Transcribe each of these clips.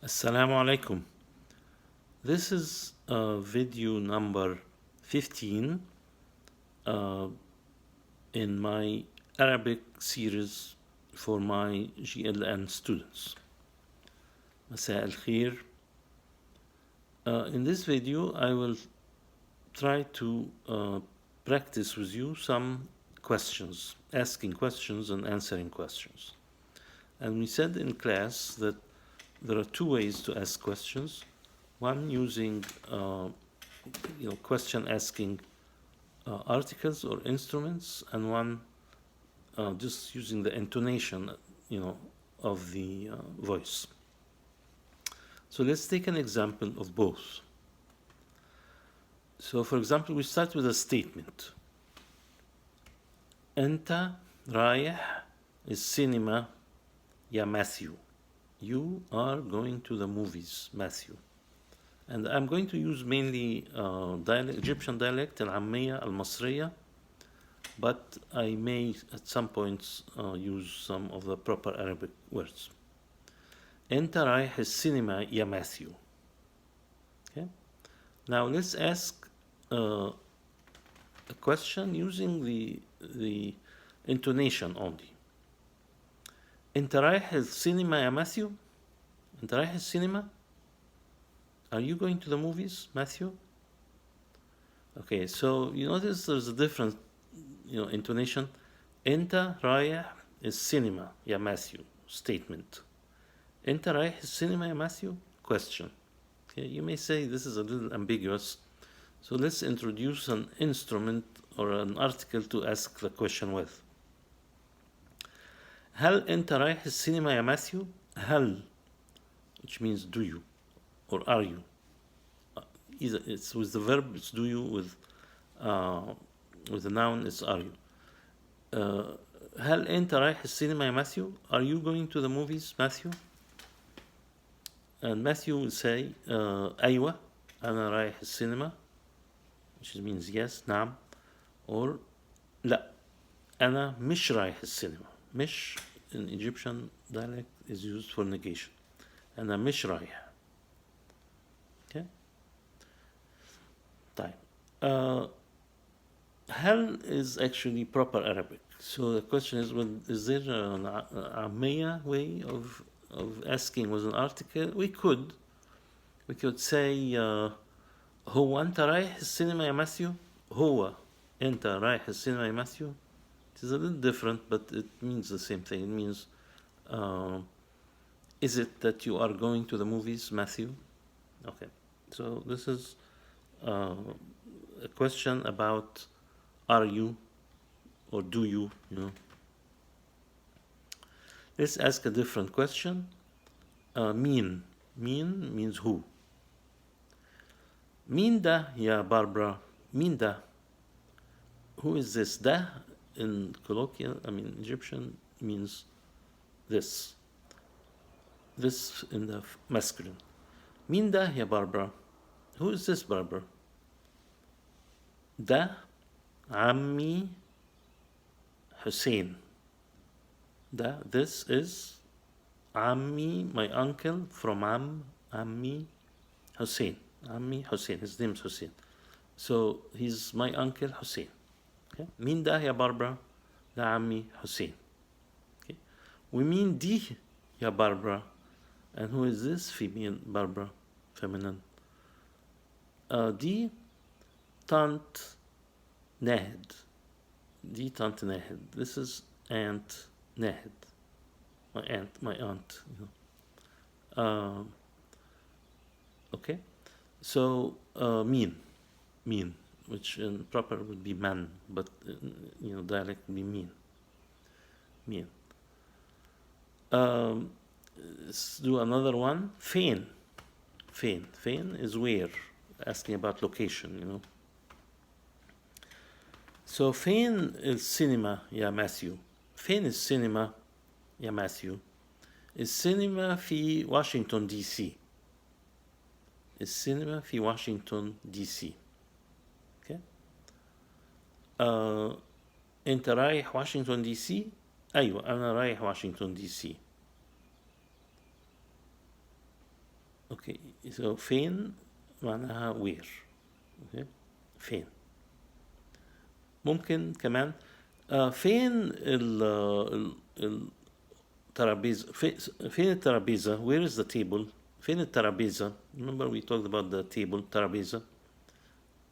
Assalamu alaikum. This is video number 15 uh, in my Arabic series for my GLN students. Masa al-Khair. In this video, I will try to practice with you some questions, asking questions and answering questions. And we said in class that there are two ways to ask questions. One using question asking articles or instruments, and one just using the intonation of the voice. So let's take an example of both. So for example, we start with a statement. أنت رايح السينما يا Matthew. You are going to the movies, Matthew. And I'm going to use mainly Egyptian dialect, al-Ammiya, al-Masriya, but I may at some points use some of the proper Arabic words. أنت رايح السينما يا Matthew. Okay? Now let's ask a question using the intonation only. أنت رايح السينما يا Matthew? أنت رايح السينما? Are you going to the movies, Matthew? Okay, so you notice there's a different, intonation. أنت رايح السينما يا Matthew. Statement. أنت رايح السينما يا Matthew? Question. Okay, you may say this is a little ambiguous. So let's introduce an instrument or an article to ask the question with. هل أنت رايح السينما يا Matthew? هل, which means do you, or are you. Either it's with the verb, it's do you, with the noun, it's are you. هل أنت رايح السينما يا Matthew? Are you going to the movies, Matthew? And Matthew will say أيوة أنا رايح السينما, which means yes, نعم, or لا أنا مش رايح السينما. مش in Egyptian dialect is used for negation. أنا مش رايح. Okay. طيب. هل is actually proper Arabic. So the question is, well, is there an Ammiya way of asking with an article? We could say هو أنت رايح السينما يا Matthew? هو أنت رايح السينما يا Matthew? It is a little different, but it means the same thing. It means, is it that you are going to the movies, Matthew? Okay, so this is a question about are you or do you, Let's ask a different question. مين means who. مين ده يا Barbara? مين ده? Who is this? ده in colloquial, Egyptian, means this. This in the masculine. مين ده يا Barbara? Who is this, Barbara? ده عمي حسين. This is عمي, my uncle, from عمي Hussein. عمي Hussein, his name is Hussein. So he's my uncle Hussein. Okay. مين ده يا Barbara? ده عمي حسين. Okay. ومين دي يا Barbara? And who is this female Barbara? Feminine. دي طنط ناهد. دي طنط ناهد. This is Aunt Nahed. My aunt. Okay. So mean, which in proper would be man, but dialect would be mean. Let's do another one. Fain is where, asking about location, So fain is cinema يا Matthew. فين السينما يا Matthew? السينما في واشنطن دي سي. السينما في واشنطن دي سي. Okay. أنت رايح واشنطن دي سي؟ أيوة أنا رايح واشنطن دي سي. Okay, so فين معناها where. Okay. فين. ممكن كمان فين الترابيزة، فين الترابيزة, where is the table, فين الترابيزة. Remember we talked about the table, ترابيزة,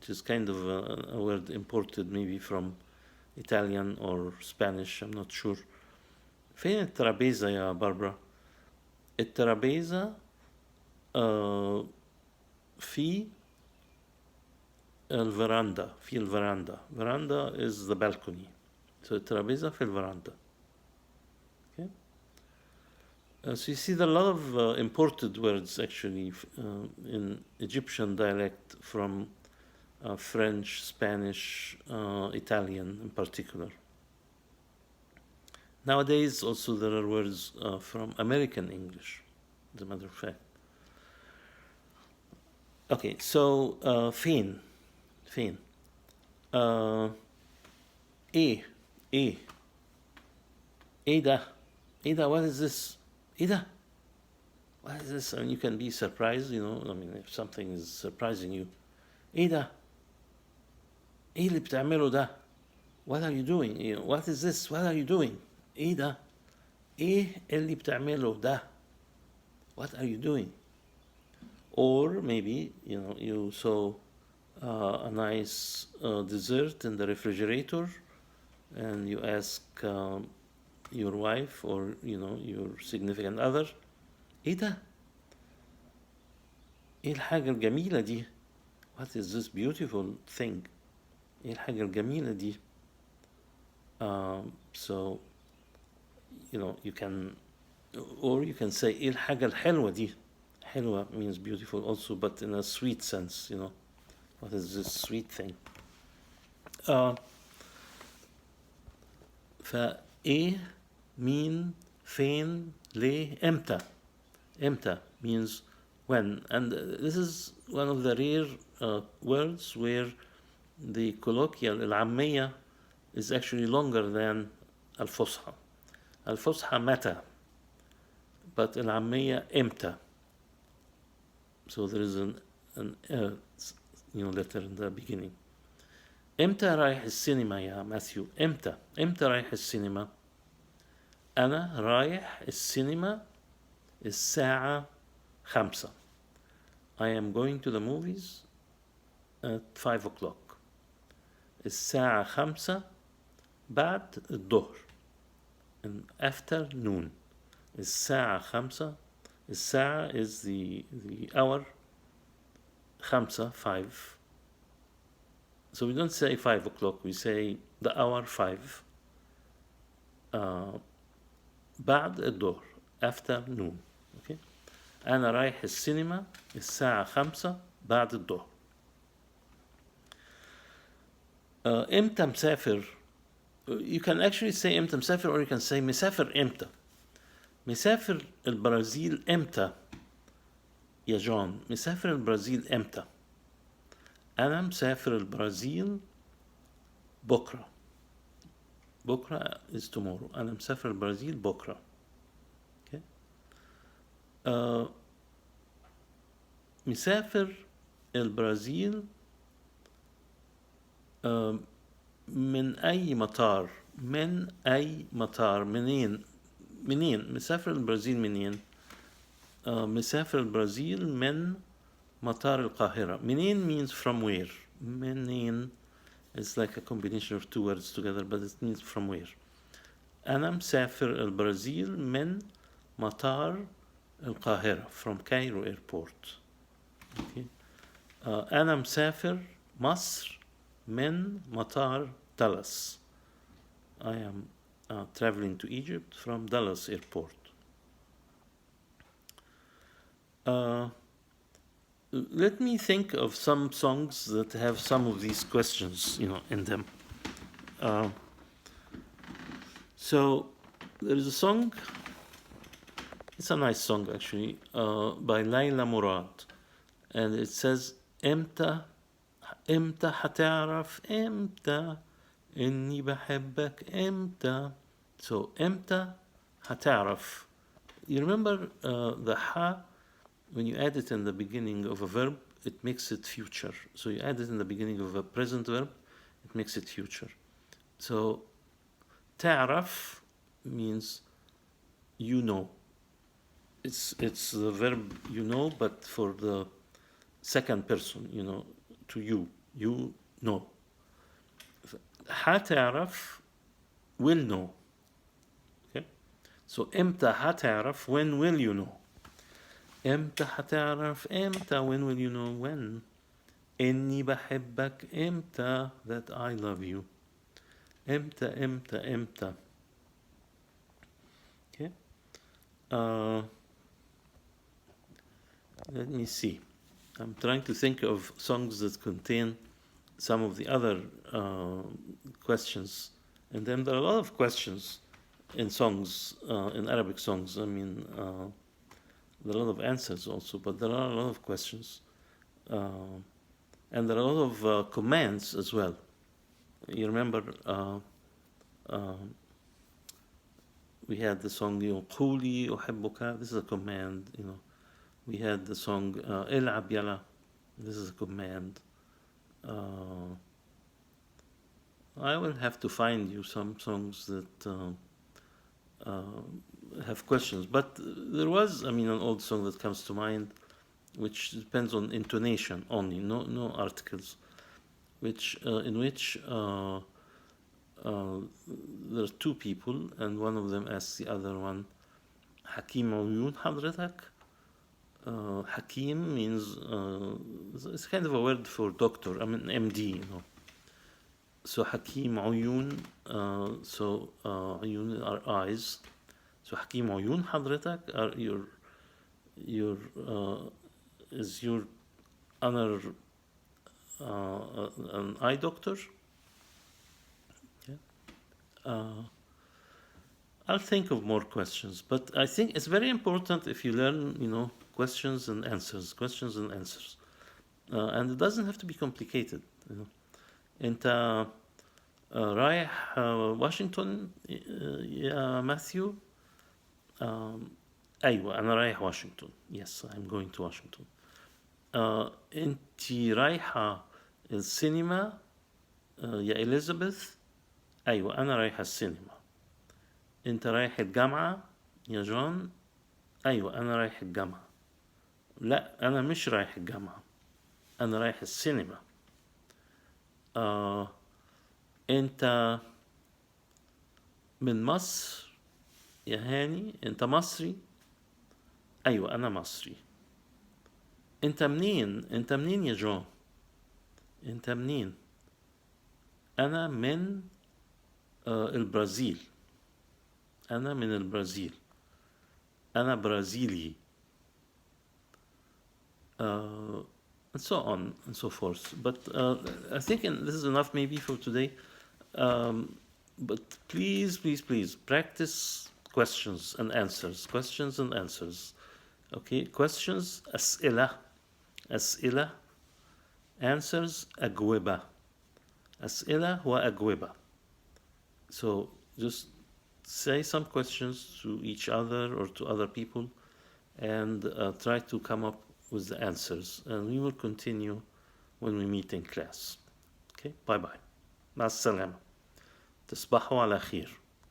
which is kind of a word imported maybe from Italian or Spanish, I'm not sure. فين الترابيزة يا باربرا؟ الترابيزة في الفراندا. في الفراندا. Veranda is the balcony. So الترابيزة في الفراندا. Okay. So you see there are a lot of imported words actually in Egyptian dialect from French, Spanish, Italian in particular. Nowadays also there are words from American English, as a matter of fact. Okay, so فين ايه ده what is this what is this. And you can be surprised, you know, I mean if something is surprising you. ايه ده اللي بتعمله ده, what are you doing, you know, what is this, what are you doing. ايه ده اللي بتعمله ده, what are you doing. Or maybe, you know, you saw a nice dessert in the refrigerator and you ask your wife or, you know, your significant other, ايه ده ايه الحاجة الجميلة دي, what is this beautiful thing, ايه الحاجة الجميلة دي. So you know, you can, or you can say ايه الحاجة الحلوة دي. حلوة means beautiful also, but in a sweet sense, you know, what is this sweet thing. فايه, مين, فين, ليه, امتى means when. And this is one of the rare words where the colloquial العامية is actually longer than الفصحى. الفصحى متى, but العامية امتى. So there is an you know, letter in the beginning. امتى رايح السينما يا ماثيو؟ امتى رايح السينما؟ أنا رايح السينما الساعة 5. I am going to the movies at 5 o'clock. الساعة 5 بعد الظهر, in afternoon. الساعة 5, الساعة is the hour, 5. So we don't say 5 o'clock, we say the hour 5. بعد الظهر, afternoon. Okay. أنا رايح السينما الساعة 5 بعد الظهر. إمتى مسافر? You can actually say إمتى مسافر, or you can say مسافر إمتى. مسافر البرازيل إمتى يا جون؟ مسافر البرازيل إمتى؟ أنا مسافر البرازيل بكرة. بكرة is tomorrow. أنا مسافر البرازيل بكرة. Okay. مسافر البرازيل من أي مطار؟ من أي مطار؟ منين مسافر البرازيل منين؟ مسافر البرازيل من مطار القاهرة. منين means from where. منين is like a combination of two words together, but it means from where. أنا مسافر البرازيل من مطار القاهرة, from Cairo airport. Okay. أنا مسافر مصر من مطار Dallas. I am traveling to Egypt from Dallas airport. Let me think of some songs that have some of these questions, you know, in them. So there is a song, it's a nice song actually, by Layla Murad, and it says امتى هتعرف امتى اني بحبك امتى. So امتى هتعرف. You remember the ha when you add it in the beginning of a verb, it makes it future. So you add it in the beginning of a present verb, it makes it future. So تعرف means you know. It's the verb you know, but for the second person, you know, to you. You know. هتعرف will know. Okay? So امتى هتعرف, when will you know? امتى هتعرف, امتى, when will you know, when? إني بحبك, امتى, that I love you. امتى, امتى, امتى. Okay? Let me see. I'm trying to think of songs that contain some of the other questions. And then there are a lot of questions in songs, in Arabic songs. I mean, there are a lot of answers also, but there are a lot of questions. And there are a lot of commands as well. You remember we had the song قولي أحبك. This is a command, you know. We had the song العب يلا. This is a command. I will have to find you some songs that have questions. But there was, I mean, an old song that comes to mind, which depends on intonation only, no articles, which in which there are two people, and one of them asks the other one, حكيم عيون حضرتك? Hakim means, it's kind of a word for doctor, I mean MD, you know. So Hakim عيون, so عيون are eyes. So حكيم عيون حضرتك are your is your honor an eye doctor? I'll think of more questions, but I think it's very important if you learn, you know, questions and answers, and it doesn't have to be complicated, you know. انت رايح واشنطن يا ماثيو؟ ايوه انا رايح واشنطن. Yes, I'm going to Washington. انت رايحة السينما يا إليزابيث؟ ايوه انا رايحة السينما. انت رايح الجامعة يا جون؟ ايوه انا رايح الجامعة. لا انا مش رايح الجامعة، انا رايح السينما. انت من مصر يا هاني؟ انت مصري؟ ايوه انا مصري. انت منين يا جون؟ انت منين؟ انا من البرازيل. انا من البرازيل. انا برازيلي. And so on and so forth. But I think this is enough maybe for today. But please practice questions and answers. Okay, questions أسئلة, answers أجوبة. أسئلة وأجوبة. So just say some questions to each other or to other people, and try to come up with the answers, and we will continue when we meet in class. Okay, bye bye. مع السلامة. تصبحوا على خير.